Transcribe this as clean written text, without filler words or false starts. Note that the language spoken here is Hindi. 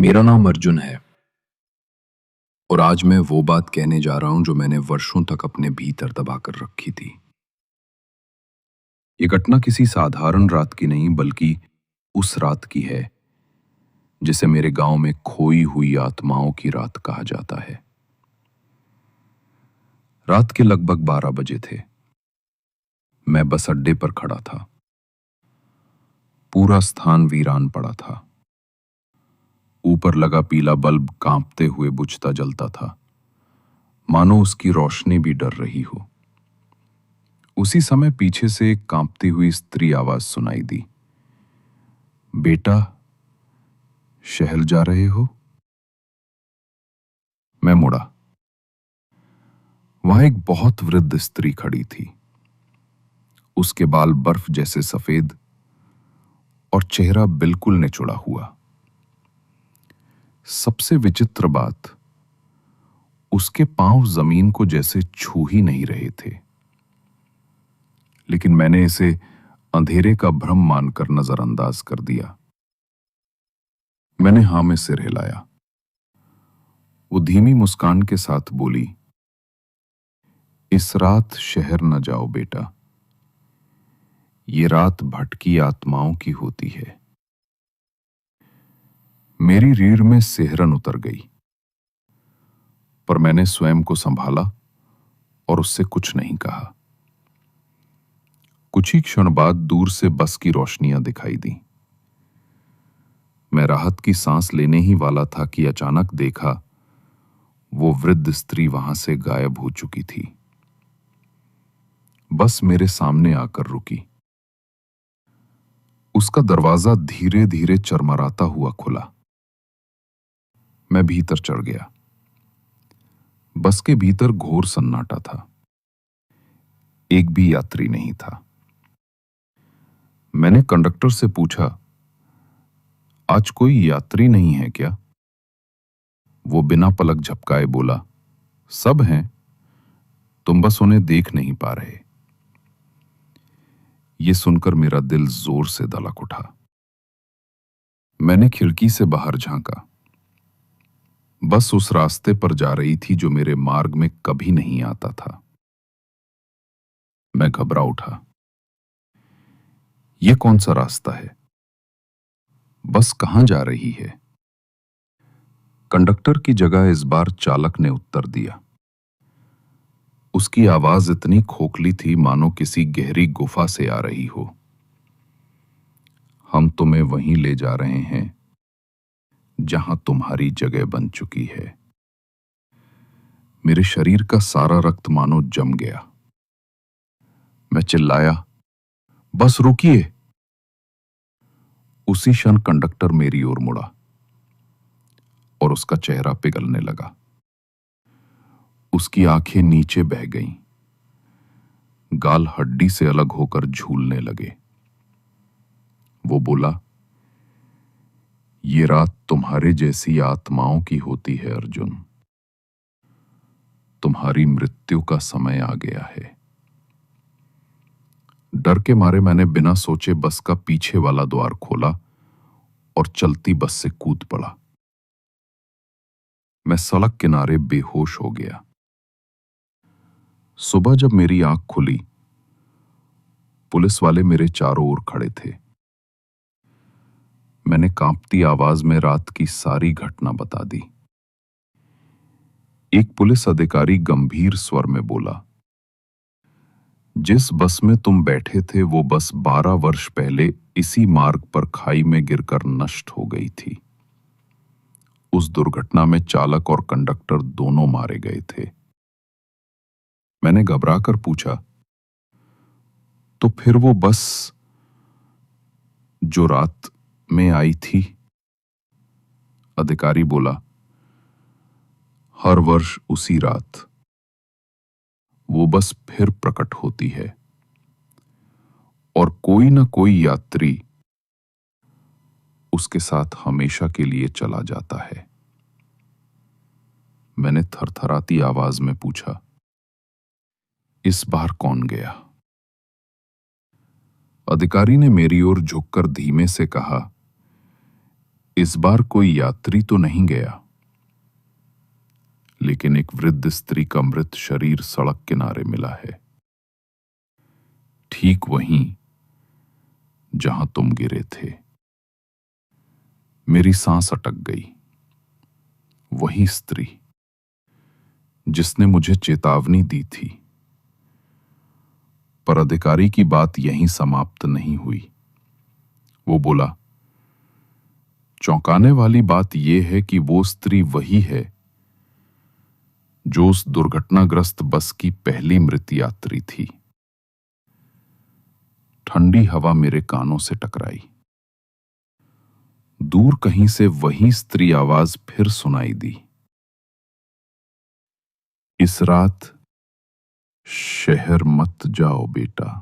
मेरा नाम अर्जुन है और आज मैं वो बात कहने जा रहा हूं जो मैंने वर्षों तक अपने भीतर दबा कर रखी थी। ये घटना किसी साधारण रात की नहीं बल्कि उस रात की है जिसे मेरे गांव में खोई हुई आत्माओं की रात कहा जाता है। रात के लगभग 12 बजे थे। मैं बस अड्डे पर खड़ा था। पूरा स्थान वीरान पड़ा था। ऊपर लगा पीला बल्ब कांपते हुए बुझता जलता था, मानो उसकी रोशनी भी डर रही हो। उसी समय पीछे से एक कांपती हुई स्त्री आवाज सुनाई दी, बेटा, शहर जा रहे हो? मैं मुड़ा। वहां एक बहुत वृद्ध स्त्री खड़ी थी। उसके बाल बर्फ जैसे सफेद और चेहरा बिल्कुल निचुड़ा हुआ। सबसे विचित्र बात, उसके पांव जमीन को जैसे छू ही नहीं रहे थे। लेकिन मैंने इसे अंधेरे का भ्रम मानकर नजरअंदाज कर दिया। मैंने हां में सिर हिलाया। वो धीमी मुस्कान के साथ बोली, इस रात शहर न जाओ बेटा। ये रात भटकी आत्माओं की होती है। मेरी रीढ़ में सिहरन उतर गई, पर मैंने स्वयं को संभाला और उससे कुछ नहीं कहा। कुछ ही क्षण बाद दूर से बस की रोशनियां दिखाई दी। मैं राहत की सांस लेने ही वाला था कि अचानक देखा वो वृद्ध स्त्री वहां से गायब हो चुकी थी। बस मेरे सामने आकर रुकी। उसका दरवाजा धीरे धीरे चरमराता हुआ खुला। मैं भीतर चढ़ गया। बस के भीतर घोर सन्नाटा था। एक भी यात्री नहीं था। मैंने कंडक्टर से पूछा, आज कोई यात्री नहीं है क्या? वो बिना पलक झपकाए बोला, सब हैं, तुम बस उन्हें देख नहीं पा रहे। ये सुनकर मेरा दिल जोर से धड़क उठा। मैंने खिड़की से बाहर झांका। बस उस रास्ते पर जा रही थी जो मेरे मार्ग में कभी नहीं आता था। मैं घबरा उठा। ये कौन सा रास्ता है? बस कहां जा रही है? कंडक्टर की जगह इस बार चालक ने उत्तर दिया। उसकी आवाज इतनी खोखली थी मानो किसी गहरी गुफा से आ रही हो। हम तुम्हें वहीं ले जा रहे हैं जहां तुम्हारी जगह बन चुकी है। मेरे शरीर का सारा रक्त मानो जम गया। मैं चिल्लाया, बस रुकिए। उसी क्षण कंडक्टर मेरी ओर मुड़ा और उसका चेहरा पिघलने लगा। उसकी आंखें नीचे बह गईं। गाल हड्डी से अलग होकर झूलने लगे। वो बोला, ये रात तुम्हारे जैसी आत्माओं की होती है अर्जुन। तुम्हारी मृत्यु का समय आ गया है। डर के मारे मैंने बिना सोचे बस का पीछे वाला द्वार खोला और चलती बस से कूद पड़ा। मैं सड़क किनारे बेहोश हो गया। सुबह जब मेरी आंख खुली, पुलिस वाले मेरे चारों ओर खड़े थे। मैंने कांपती आवाज में रात की सारी घटना बता दी। एक पुलिस अधिकारी गंभीर स्वर में बोला, जिस बस में तुम बैठे थे वो बस 12 वर्ष पहले इसी मार्ग पर खाई में गिरकर नष्ट हो गई थी। उस दुर्घटना में चालक और कंडक्टर दोनों मारे गए थे। मैंने घबराकर पूछा, तो फिर वो बस जो रात में आई थी? अधिकारी बोला, हर वर्ष उसी रात वो बस फिर प्रकट होती है और कोई ना कोई यात्री उसके साथ हमेशा के लिए चला जाता है। मैंने थरथराती आवाज में पूछा, इस बार कौन गया? अधिकारी ने मेरी ओर झुककर धीमे से कहा, इस बार कोई यात्री तो नहीं गया, लेकिन एक वृद्ध स्त्री का मृत शरीर सड़क किनारे मिला है, ठीक वहीं जहां तुम गिरे थे। मेरी सांस अटक गई। वही स्त्री जिसने मुझे चेतावनी दी थी। पर अधिकारी की बात यहीं समाप्त नहीं हुई। वो बोला, चौंकाने वाली बात यह है कि वो स्त्री वही है जो उस दुर्घटनाग्रस्त बस की पहली मृत यात्री थी। ठंडी हवा मेरे कानों से टकराई। दूर कहीं से वही स्त्री आवाज फिर सुनाई दी, इस रात शहर मत जाओ बेटा।